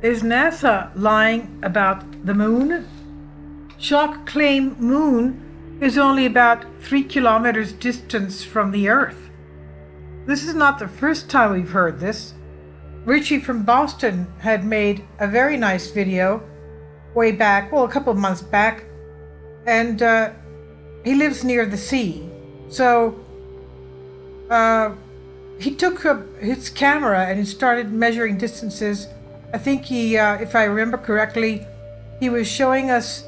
Is NASA lying about the moon? Shock claim moon is only about 3 kilometers distance from the Earth. This is not the first time we've heard this. RIchie from Boston had made a very nice video way back, a couple of months back, and he lives near the sea. So he took his camera and he started measuring distances. I think he, if I remember correctly, he was showing us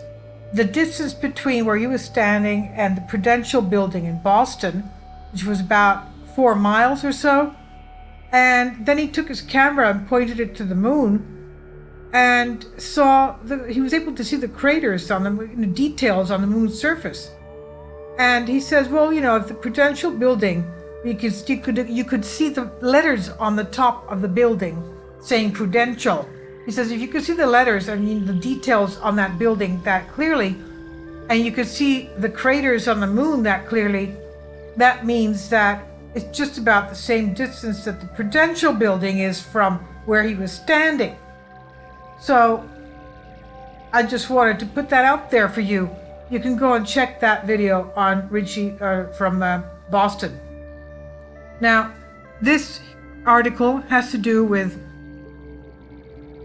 the distance between where he was standing and the Prudential building in Boston, which was about 4 miles or so. And then he took his camera and pointed it to the moon and he was able to see the craters on the details on the moon's surface. And he says, well, if the Prudential building, you could see the letters on the top of the building saying Prudential. He says, if you could see the letters and the details on that building that clearly, and you could see the craters on the moon that clearly, that means that it's just about the same distance that the Prudential building is from where he was standing. So I just wanted to put that out there for you. You can go and check that video on RIchie from Boston. Now, this article has to do with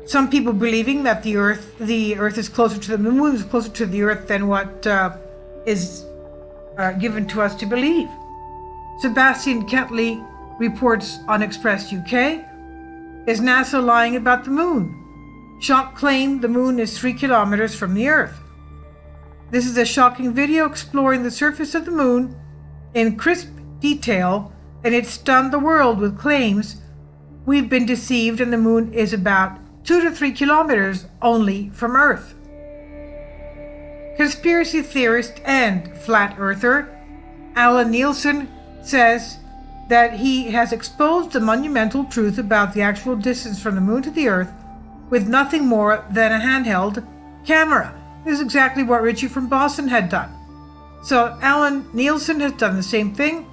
some people believing that the Earth is closer to the moon, is closer to the Earth than what is given to us to believe. Sebastian Kentley reports on Express UK. Is NASA lying about the moon? Shock claim the moon is 3 kilometers from the Earth. This is a shocking video exploring the surface of the moon in crisp detail, and it stunned the world with claims we've been deceived and the moon is about 2 to 3 kilometers only from Earth. Conspiracy theorist and flat earther Alan Nielsen says that he has exposed the monumental truth about the actual distance from the moon to the Earth with nothing more than a handheld camera. This is exactly what RIchie from Boston had done. So Alan Nielsen has done the same thing.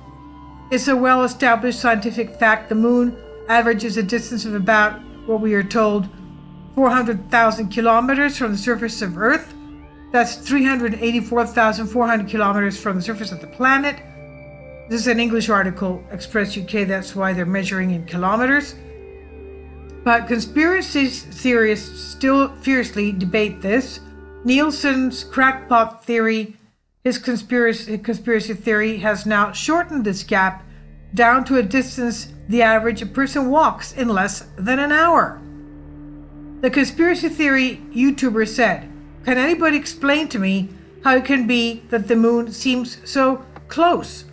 It's a well-established scientific fact the moon averages a distance of about, what we are told, 400,000 kilometers from the surface of Earth. That's 384,400 kilometers from the surface of the planet. This is an English article, Express UK, that's why they're measuring in kilometers. But conspiracy theorists still fiercely debate this. Nielsen's crackpot theory, his conspiracy theory, has now shortened this gap down to a distance the average person walks in less than an hour. The conspiracy theory YouTuber said, "Can anybody explain to me how it can be that the moon seems so close?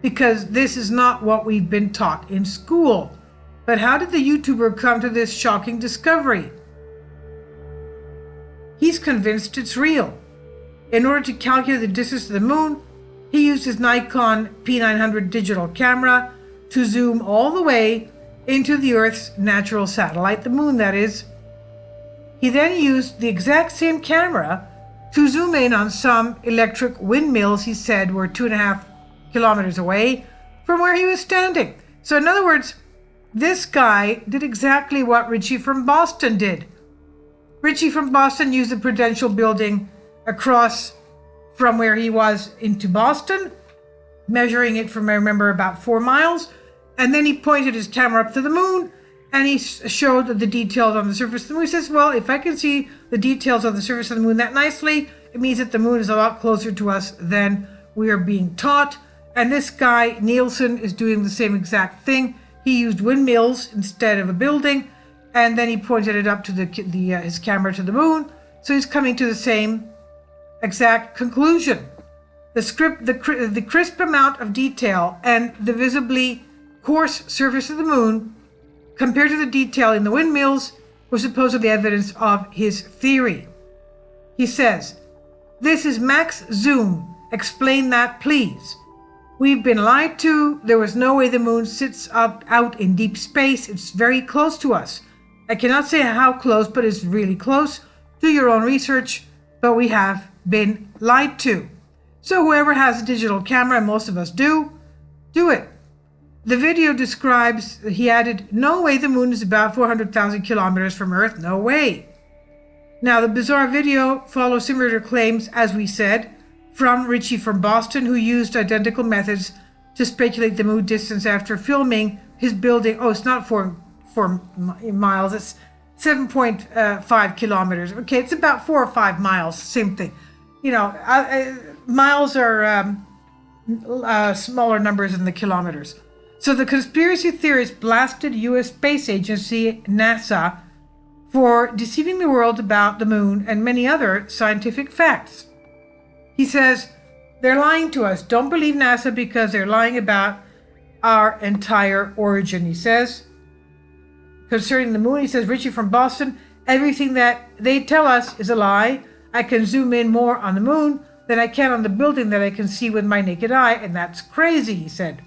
Because this is not what we've been taught in school." But how did the YouTuber come to this shocking discovery? He's convinced it's real. In order to calculate the distance to the moon, he used his Nikon P900 digital camera to zoom all the way into the Earth's natural satellite, the moon that is. He then used the exact same camera to zoom in on some electric windmills he said were 2.5 kilometers away from where he was standing. So in other words, this guy did exactly what RIchie from Boston did. RIchie from Boston used the Prudential building across from where he was into Boston, measuring it from, I remember, about 4 miles. And then he pointed his camera up to the moon and he showed the details on the surface of the moon. He says, well, if I can see the details on the surface of the moon that nicely, it means that the moon is a lot closer to us than we are being taught. And this guy, Nielsen, is doing the same exact thing. He used windmills instead of a building, and then he pointed it up to his camera to the moon. So he's coming to the same exact conclusion. The crisp amount of detail and the visibly coarse surface of the moon compared to the detail in the windmills was supposedly evidence of his theory. He says, "This is max zoom. Explain that, please. We've been lied to. There was no way the moon sits out in deep space. It's very close to us. I cannot say how close, but it's really close. Do your own research, but we have been lied to." So whoever has a digital camera, and most of us do it. The video describes, he added, no way the moon is about 400,000 kilometers from Earth, no way. Now, the bizarre video follows similar claims, as we said, from RIchie from Boston, who used identical methods to speculate the moon distance after filming his building. Oh, it's not 4 miles, it's 7.5 kilometers. Okay, it's about 4 or 5 miles, same thing. You know, miles are smaller numbers than the kilometers. So the conspiracy theorists blasted U.S. Space Agency, NASA, for deceiving the world about the moon and many other scientific facts. He says, they're lying to us. Don't believe NASA because they're lying about our entire origin, he says. Concerning the moon, he says, RIchie from Boston, everything that they tell us is a lie. I can zoom in more on the moon than I can on the building that I can see with my naked eye, and that's crazy, he said.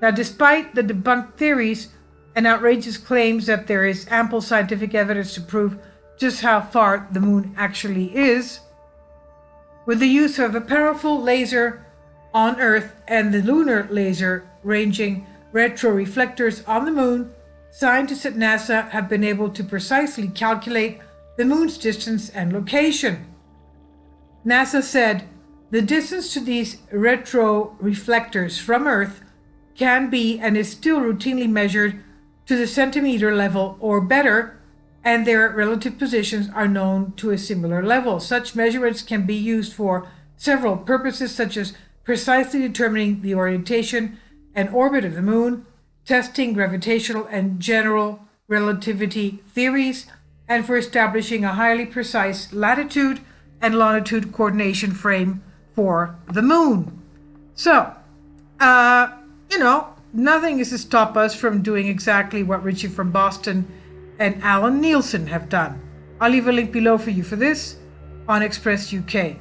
Now, despite the debunked theories and outrageous claims that there is ample scientific evidence to prove just how far the moon actually is, with the use of a powerful laser on Earth and the lunar laser ranging retroreflectors on the moon, scientists at NASA have been able to precisely calculate the moon's distance and location. NASA said the distance to these retroreflectors from Earth can be and is still routinely measured to the centimeter level or better, and their relative positions are known to a similar level. Such measurements can be used for several purposes, such as precisely determining the orientation and orbit of the moon, testing gravitational and general relativity theories, and for establishing a highly precise latitude and longitude coordination frame for the moon. So, nothing is to stop us from doing exactly what RIchie from Boston and Alan Nielsen have done. I'll leave a link below for you for this on Express UK.